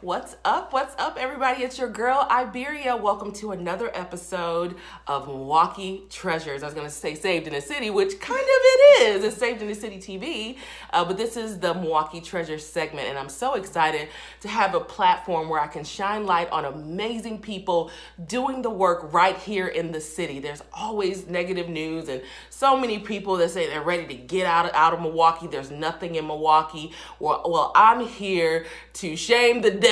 What's up? What's up, everybody? It's your girl, Iberia. Welcome to another episode of Milwaukee Treasures. I was going to say Saved in the City, which kind of it is. It's Saved in the City TV, but this is the Milwaukee Treasures segment, and I'm so excited to have a platform where I can shine light on amazing people doing the work right here in the city. There's always negative news and so many people that say they're ready to get out of Milwaukee. There's nothing in Milwaukee. Well, I'm here to shame the devil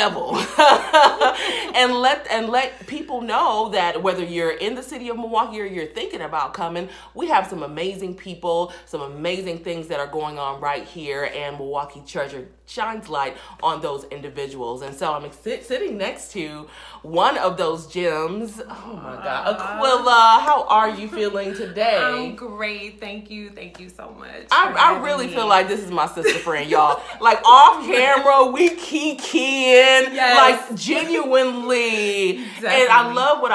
and let people know that whether you're in the city of Milwaukee or you're thinking about coming, we have some amazing people, some amazing things that are going on right here, and Milwaukee Treasure shines light on those individuals. And so I'm sitting next to one of those gems. Oh my God, Aquilla, how are you feeling today? I'm great. Thank you so much. I really feel like this is my sister friend, y'all. Like off camera, we kikiing, like genuinely. Exactly. And I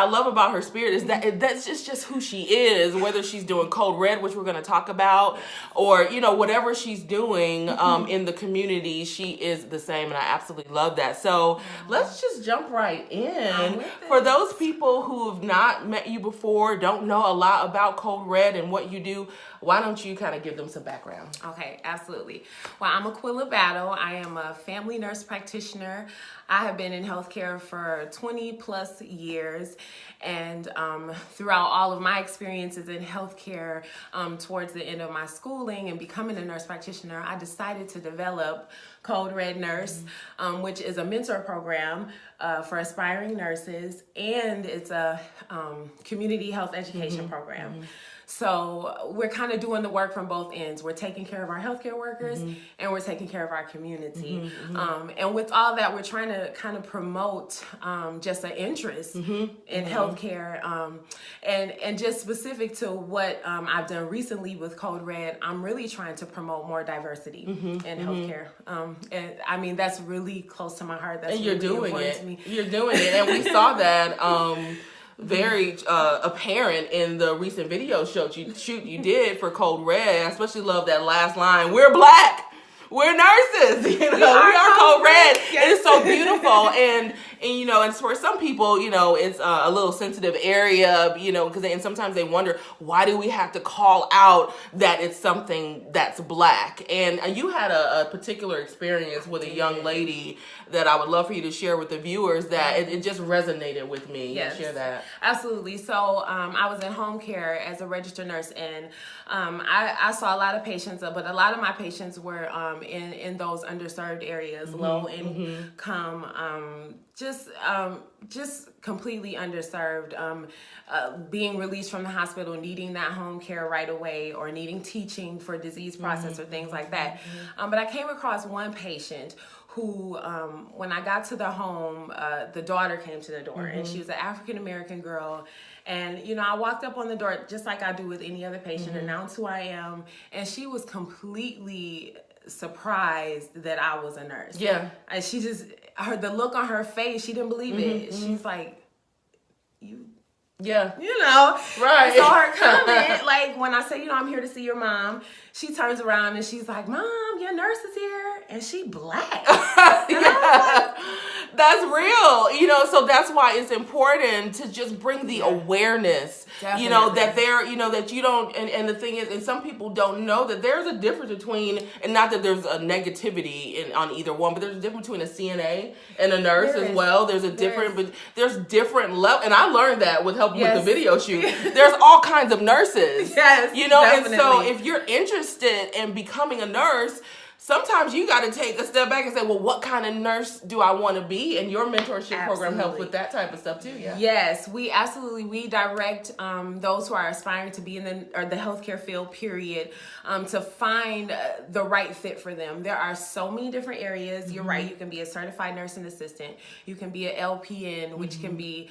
love about her spirit is that's just who she is. Whether she's doing Code Red, which we're going to talk about, or whatever she's doing in the community, she is the same, and I absolutely love that. So let's just jump right in. For those people who have not met you before, don't know a lot about Code Red and what you do, why don't you kind of give them some background? Okay, absolutely. Well, I'm Aquilla Battle. I am a family nurse practitioner. I have been in healthcare for 20 plus years, and throughout all of my experiences in healthcare, towards the end of my schooling and becoming a nurse practitioner, I decided to develop Code Red Nurse, which is a mentor program for aspiring nurses, and it's a community health education program. So we're kind of doing the work from both ends. We're taking care of our healthcare workers and we're taking care of our community. And with all that, we're trying to kind of promote just an interest in healthcare. And just specific to what I've done recently with Code Red, I'm really trying to promote more diversity in healthcare. And I mean, that's really close to my heart. That's and you're really doing important it. to me. You're doing it. And we saw that very apparent in the recent video shoot you did for Code Red. I especially love that last line, "We're Black, we're nurses, we are Code Red." Yes. It's so beautiful, and and for some people, it's a little sensitive area, because sometimes they wonder, why do we have to call out that it's something that's Black? And you had a particular experience with a young lady that I would love for you to share with the viewers that it just resonated with me. Yes, share that. Absolutely. So I was in home care as a registered nurse, and I saw a lot of patients, but a lot of my patients were in those underserved areas, low income, just completely underserved, being released from the hospital, needing that home care right away, or needing teaching for disease process or things like that. But I came across one patient who, when I got to the home, the daughter came to the door, and she was an African-American girl. And, I walked up on the door just like I do with any other patient, announced who I am, and she was completely surprised that I was a nurse. Yeah. And she just, the look on her face, she didn't believe it. She's like, you... Yeah. Right. And so her comment, like when I say, I'm here to see your mom, she turns around and she's like, "Mom, your nurse is here, and she Black." That's real, so that's why it's important to just bring the awareness, that that you don't, and the thing is, and some people don't know that there's a difference between, and not that there's a negativity on either one, but there's a difference between a CNA and a nurse as well. There's different levels, and I learned that with helping with the video shoot. There's all kinds of nurses, definitely. And so if you're interested in becoming a nurse, sometimes you got to take a step back and say, well, what kind of nurse do I want to be? And your mentorship program helps with that type of stuff too. Yeah. Yes, we direct those who are aspiring to be in the healthcare field, period, to find the right fit for them. There are so many different areas. You're right. You can be a certified nursing assistant. You can be an LPN, which can be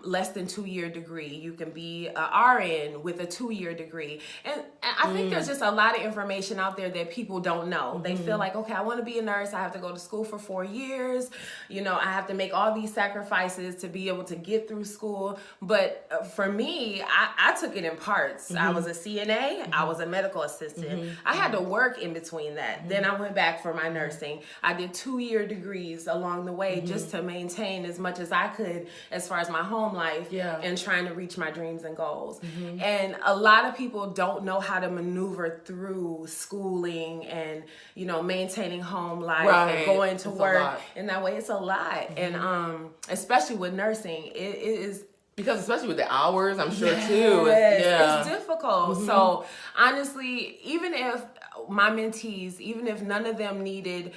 less than 2-year degree. You can be a RN with a 2-year degree. And I think there's just a lot of information out there that people don't know. know, they feel like, okay, I want to be a nurse. I have to go to school for 4 years. You know, I have to make all these sacrifices to be able to get through school. But for me, I took it in parts. I was a CNA. I was a medical assistant. I had to work in between that. Then I went back for my nursing. I did 2-year degrees along the way just to maintain as much as I could as far as my home life and trying to reach my dreams and goals. And a lot of people don't know how to maneuver through schooling and, you know, maintaining home life and going to work. And that way it's a lot. And especially with nursing, it is... Because especially with the hours, I'm sure too. It's difficult. So honestly, even if my mentees, even if none of them needed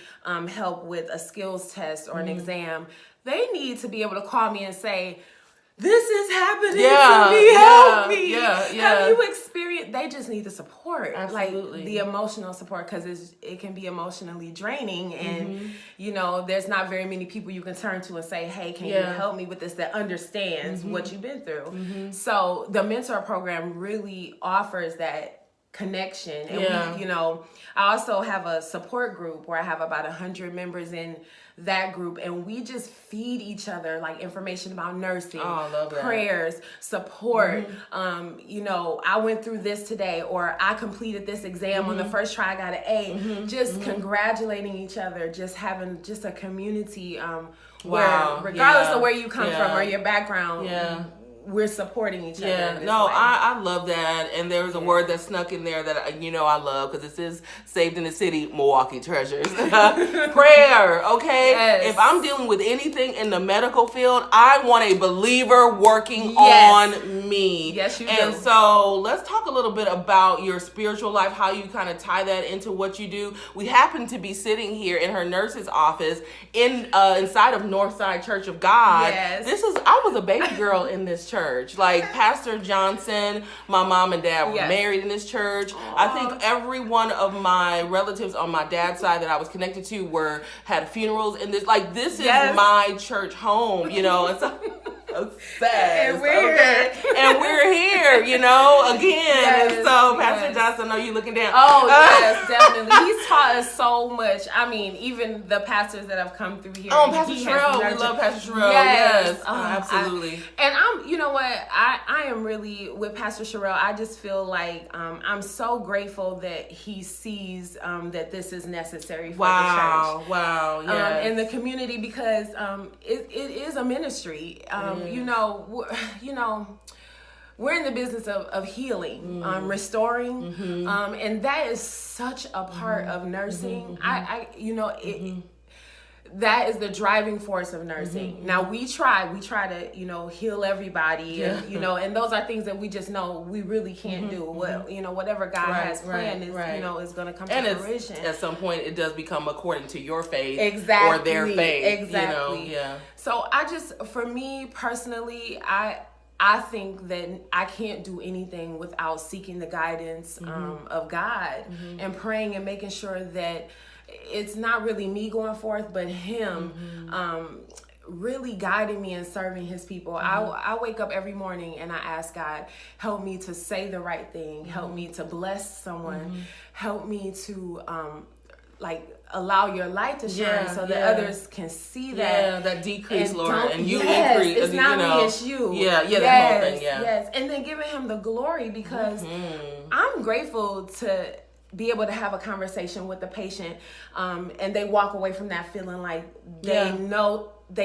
help with a skills test or an exam, they need to be able to call me and say, this is happening to me, help me. Have you experienced, they just need the support. Absolutely. Like the emotional support, because it can be emotionally draining. And, you know, there's not very many people you can turn to and say, hey, can you help me with this, that understands what you've been through. So the mentor program really offers that connection. And we, you know, I also have a support group where I have about 100 members in that group, and we just feed each other like information about nursing, prayers, support. You know, I went through this today, or I completed this exam on the first try, I got an A. Just congratulating each other, just having just a community where regardless of where you come from or your background, we're supporting each other. No, I love that. And there was a word that snuck in there that, you know, I love, because this is Saved in the City, Milwaukee Treasures. Prayer, okay? Yes. If I'm dealing with anything in the medical field, I want a believer working on me. Yes, you do. And so let's talk a little bit about your spiritual life, how you kind of tie that into what you do. We happen to be sitting here in her nurse's office inside of Northside Church of God. Yes. I was a baby girl in this church. Like Pastor Johnson, my mom and dad were married in this church. I think every one of my relatives on my dad's side that I was connected to had funerals in this. Like, this is my church home, you know. And so sad. And we're here. And we're here, you know, again. And so Pastor Johnson, I know you looking down. Oh, yes, definitely. He's taught us so much. I mean, even the pastors that have come through here. Oh, Pastor Sherrill. We love Pastor Sherrill. Yes. Absolutely. You know what? I am really, with Pastor Sherrill, I just feel like I'm so grateful that he sees that this is necessary for the church. Wow, yes. In the community, because it is a ministry. You know, we're in the business of healing, restoring, and that is such a part of nursing. That is the driving force of nursing. Now we try to, you know, heal everybody, and, you know, and those are things that we just know we really can't do. Well, you know, whatever God has planned is, you know, is going to come to fruition. At some point, it does become according to your faith or their faith. Exactly. You know? So for me personally, I think that I can't do anything without seeking the guidance of God and praying and making sure that it's not really me going forth, but him really guiding me and serving his people. I wake up every morning and I ask God, help me to say the right thing, help me to bless someone, help me to allow your light to shine so that others can see that. That decrease, Lord, and you increase. It's not me, it's you. That whole thing, Yes, and then giving him the glory, because I'm grateful to be able to have a conversation with the patient, and they walk away from that feeling like they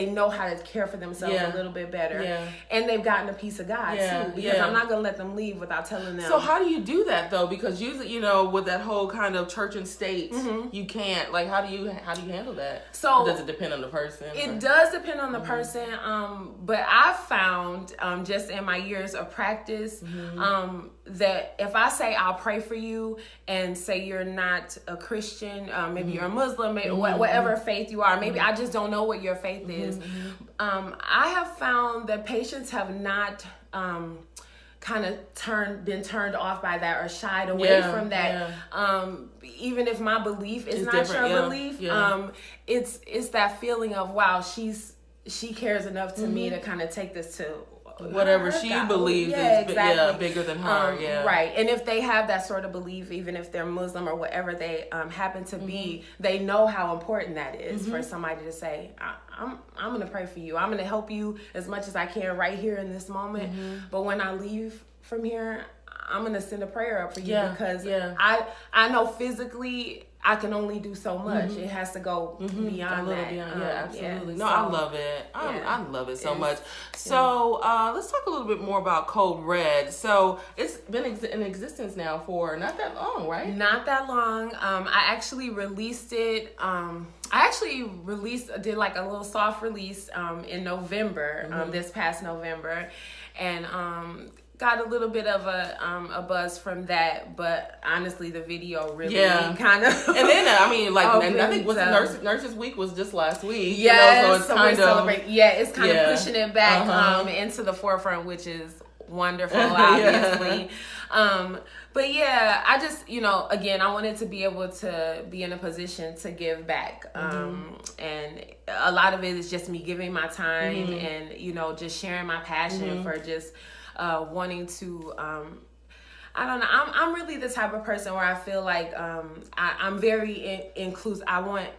know how to care for themselves a little bit better, and they've gotten a piece of God too. Because I'm not gonna let them leave without telling them. So how do you do that though? Because usually, you know, with that whole kind of church and state, you can't. Like, how do you handle that? So does it depend on the person? It does depend on the person. But I've found just in my years of practice that if I say I'll pray for you and say you're not a Christian, maybe you're a Muslim, maybe whatever faith you are, maybe I just don't know what your faith is. I have found that patients have not kind of been turned off by that or shied away from that. Even if my belief is not your belief, it's that feeling of, wow, she cares enough to me to kind of take this to whatever she believes is bigger than her. Right. And if they have that sort of belief, even if they're Muslim or whatever they happen to be, they know how important that is for somebody to say, I'm going to pray for you. I'm going to help you as much as I can right here in this moment. But when I leave from here, I'm going to send a prayer up for you because I know physically I can only do so much. It has to go beyond that. Absolutely. No, I love it. I love it so much. So let's talk a little bit more about Code Red. So it's been in existence now for not that long, right? Not that long. I actually released it. Did like a little soft release in November, this past November. And got a little bit of a buzz from that, but honestly, the video really kind of. And then I think Nurses Week was just last week. Yeah, so it's kind of it's kind of pushing it back into the forefront, which is wonderful, obviously. But yeah, I just again, I wanted to be able to be in a position to give back, and a lot of it is just me giving my time and just sharing my passion for just. Wanting to, I don't know. I'm really the type of person where I feel like I'm very inclusive. I want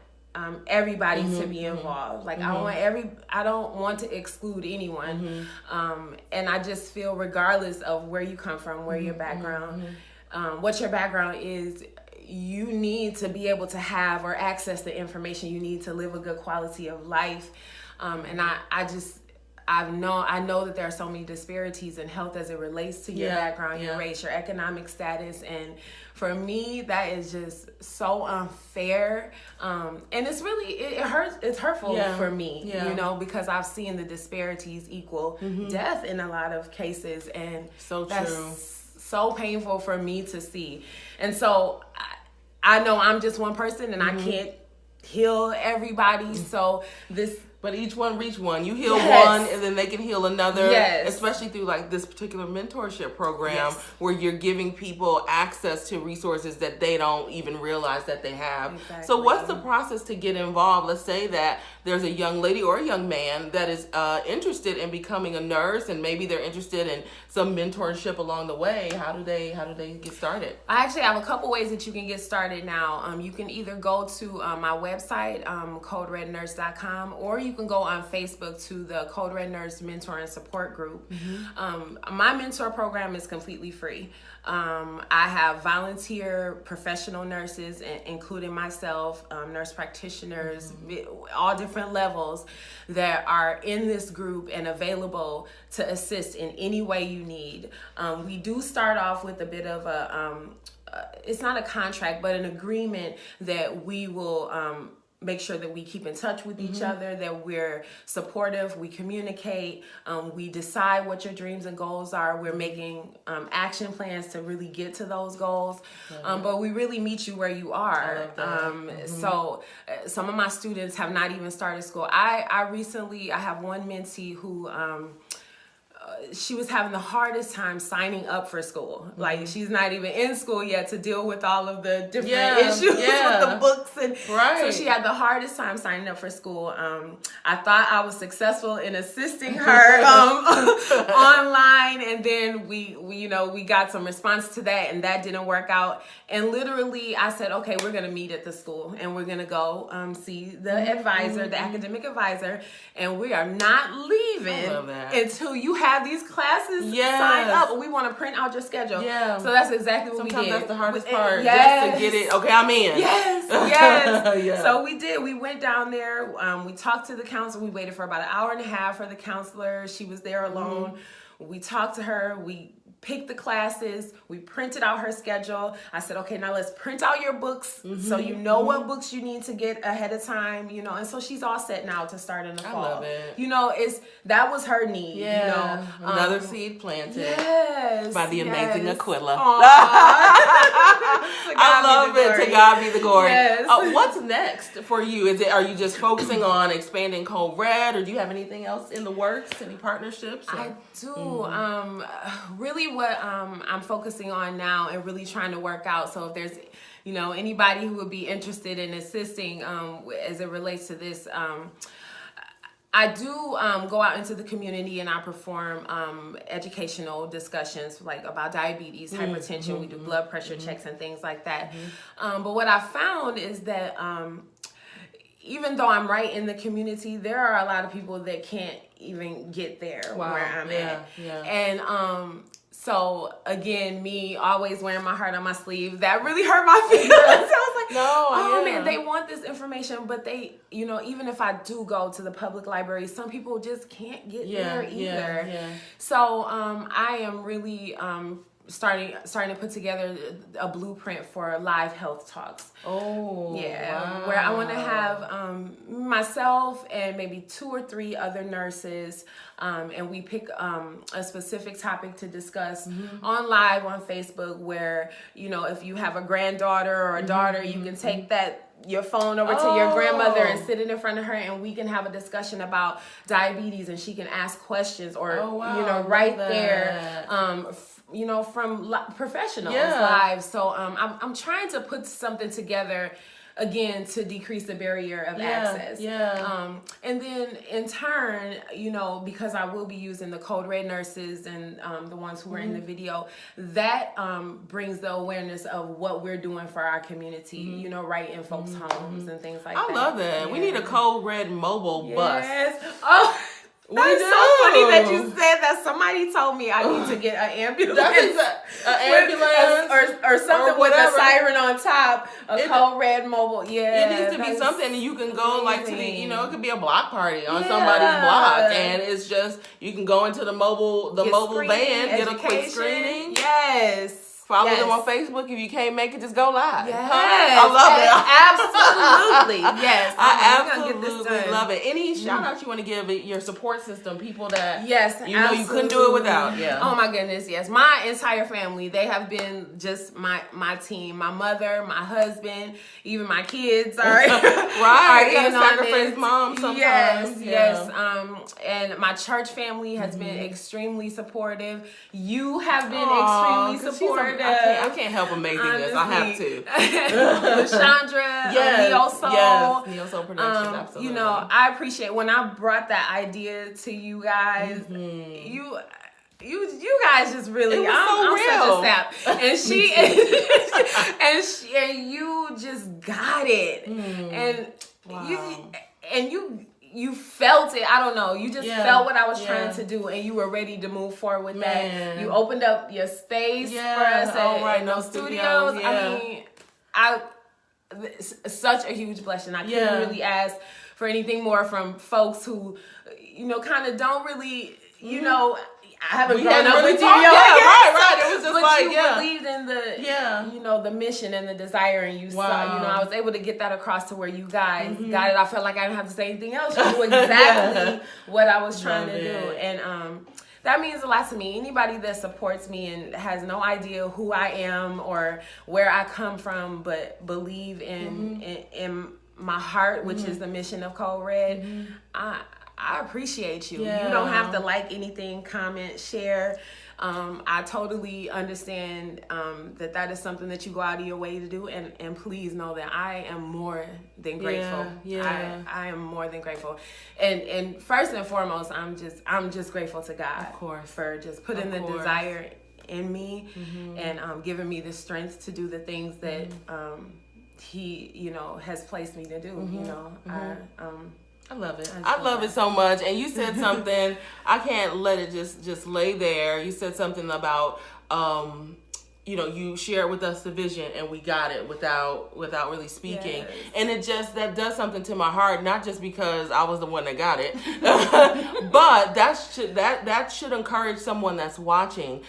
everybody to be involved. Like I don't want to exclude anyone. And I just feel regardless of where you come from, where your background, what your background is, you need to be able to have or access the information you need to live a good quality of life. And I know that there are so many disparities in health as it relates to your background, your race, your economic status. And for me, that is just so unfair. And it's really, it hurts, it's hurtful for me, because I've seen the disparities equal death in a lot of cases. And that's so painful for me to see. And so I know I'm just one person and I can't heal everybody. So but each one reach one. You heal one, and then they can heal another. Especially through like this particular mentorship program, where you're giving people access to resources that they don't even realize that they have. Exactly. So, what's the process to get involved? Let's say that there's a young lady or a young man that is interested in becoming a nurse, and maybe they're interested in some mentorship along the way. How do they get started? I actually have a couple ways that you can get started now. You can either go to my website, coderednurse.com, or you can go on Facebook to the Code Red Nurse Mentor and Support Group. My mentor program is completely free. I have volunteer professional nurses, including myself, nurse practitioners, all different levels that are in this group and available to assist in any way you need. We do start off with a bit of it's not a contract, but an agreement that we will make sure that we keep in touch with each other, that we're supportive, we communicate, we decide what your dreams and goals are. We're making action plans to really get to those goals, but we really meet you where you are. So some of my students have not even started school. I have one mentee who she was having the hardest time signing up for school. Like, she's not even in school yet to deal with all of the different issues with the books. And so she had the hardest time signing up for school. I thought I was successful in assisting her online. And then we got some response to that, and that didn't work out. And literally I said, okay, we're going to meet at the school and we're going to go see the advisor, the academic advisor. And we are not leaving until you have these classes signed up. We want to print out your schedule. So that's exactly what we did. Sometimes that's the hardest part, just to get it. Okay, I'm in. So we did. We went down there. We talked to the counselor. We waited for about an hour and a half for the counselor. She was there alone. We talked to her. We picked the classes. We printed out her schedule. I said, okay, now let's print out your books so you know what books you need to get ahead of time, and so she's all set now to start in the fall. I love it. That was her need, Another seed planted by the amazing Aquilla. I love it. To God be the glory. What's next for you? Are you just focusing on expanding Code Red, or do you have anything else in the works? Any partnerships? I do. Really what I'm focusing on now and really trying to work out. So if there's anybody who would be interested in assisting as it relates to this, I do go out into the community and I perform educational discussions like about diabetes, hypertension. We do blood pressure checks and things like that. But what I found is that even though I'm right in the community, there are a lot of people that can't even get there where I'm at. Yeah. And so again, me always wearing my heart on my sleeve, that really hurt my feelings. I was like, man, they want this information, but they, you know, even if I do go to the public library, some people just can't get there either. Yeah. So I am really starting to put together a blueprint for live health talks. Where I want to have myself and maybe 2 or 3 other nurses, and we pick a specific topic to discuss on live on Facebook, where, you know, if you have a granddaughter or a daughter, you can take your phone over to your grandmother and sit it in front of her, and we can have a discussion about diabetes, and she can ask questions or you know, right there you know, from professionals live. So I'm trying to put something together again to decrease the barrier of access. And then in turn, you know, because I will be using the Code Red nurses and the ones who were in the video, that brings the awareness of what we're doing for our community, you know, right in folks' homes and things like that. I love that. We need a Code Red mobile bus. Oh, that's so funny that you said that. Somebody told me I need to get an ambulance. Or something or with a siren on top, Code Red mobile. Yeah. It needs to be something that you can go like to the, you know, it could be a block party on somebody's block, and it's just, you can go into the mobile van, get a quick screening. Yes. Follow them on Facebook. If you can't make it, just go live. Yes. I love it. Absolutely. Yes. I absolutely love it. Any shout outs you want to give your support system, people that you know you couldn't do it without? Yeah. Oh my goodness, yes. My entire family, they have been just my team. My mother, my husband, even my kids are right. You gotta sacrifice mom sometimes. Yes. And my church family has been extremely supportive. You have been extremely supportive. I can't help amazingness. I have to. Chandra, Neo Soul. Yes, Neo Soul Production, absolutely. You know, I appreciate when I brought that idea to you guys. You guys just really, I'm such a sap. And she and you just got it. And you felt it. I don't know. You just felt what I was trying to do, and you were ready to move forward with that. You opened up your space for us in those studios. I mean, such a huge blessing. I couldn't really ask for anything more from folks who, you know, kind of don't really, you know, I haven't grown up with you. Right. It was just but you believed in the, you know, the mission and the desire, and you saw, you know, I was able to get that across to where you guys got it. I felt like I didn't have to say anything else. You knew exactly what I was trying to do, and that means a lot to me. Anybody that supports me and has no idea who I am or where I come from, but believe in my heart, which is the mission of Code Red, I appreciate you. You don't have to like anything, comment, share. I totally understand that is something that you go out of your way to do, and please know that I am more than grateful. I am more than grateful, and first and foremost, I'm just grateful to God, of course, for just putting the desire in me and giving me the strength to do the things that He, you know, has placed me to do. You know, I love it. I love it so much. And you said something, I can't let it just lay there. You said something about, you know, you shared with us the vision and we got it without really speaking. Yes. And it just, that does something to my heart, not just because I was the one that got it, but that should encourage someone that's watching.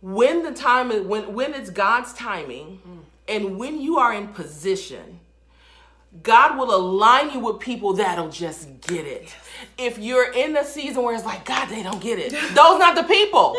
When the time is, when it's God's timing and when you are in position, God will align you with people that'll just get it. Yes. If you're in a season where it's like, God, they don't get it. Those not the people.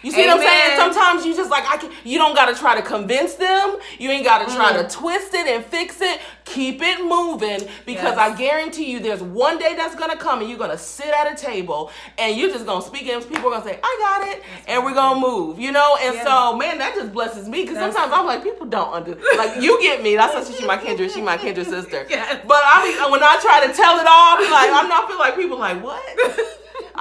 You see what I'm saying? Sometimes you just like, you don't got to try to convince them. You ain't got to try to twist it and fix it. Keep it moving, because I guarantee you there's one day that's going to come and you're going to sit at a table and you're just going to speak and people are going to say, I got it. And we're going to move, you know? And so, man, that just blesses me, because sometimes I'm like, people don't understand. Like, you get me. That's why she's my kindred. She's my kindred sister. Yes. But I mean, when I try to tell it all, I be like, I'm not feel like people like, what?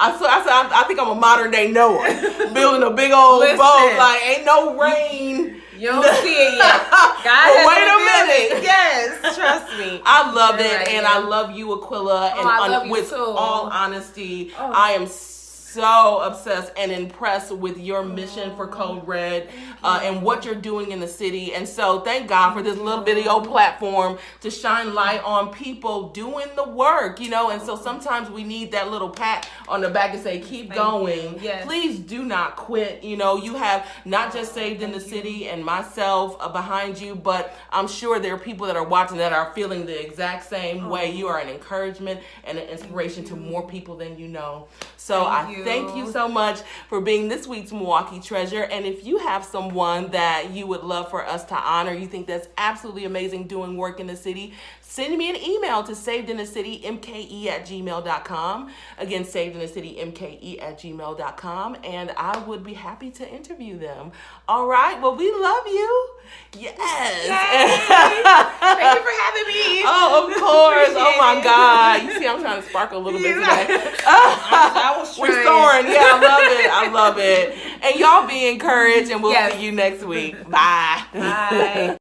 I think I'm a modern day Noah, building a big old boat. Like, ain't no rain. You don't see it yet. God, wait a minute. Yes, trust me. I love it, and I love you, Aquilla. And I love you with too. all honesty, I am so obsessed and impressed with your mission for Code Red and what you're doing in the city. And so thank God for this little bitty old platform to shine light on people doing the work, you know. And so sometimes we need that little pat on the back and say, keep going. Yes. Please do not quit. You know, you have not just Saved in the City and myself behind you, but I'm sure there are people that are watching that are feeling the exact same way. You are an encouragement and an inspiration to more people than you know. So thank you so much for being this week's Milwaukee Treasure. And if you have someone that you would love for us to honor, you think that's absolutely amazing doing work in the city, send me an email to savedinthecitymke@gmail.com. Again, savedinthecitymke@gmail.com. And I would be happy to interview them. All right. Well, we love you. Yes. Thank you for having me. Oh, of course. Oh, my God. You see, I'm trying to sparkle a little bit today. We're soaring. Yeah, I love it. I love it. And y'all be encouraged, and we'll see you next week. Bye. Bye.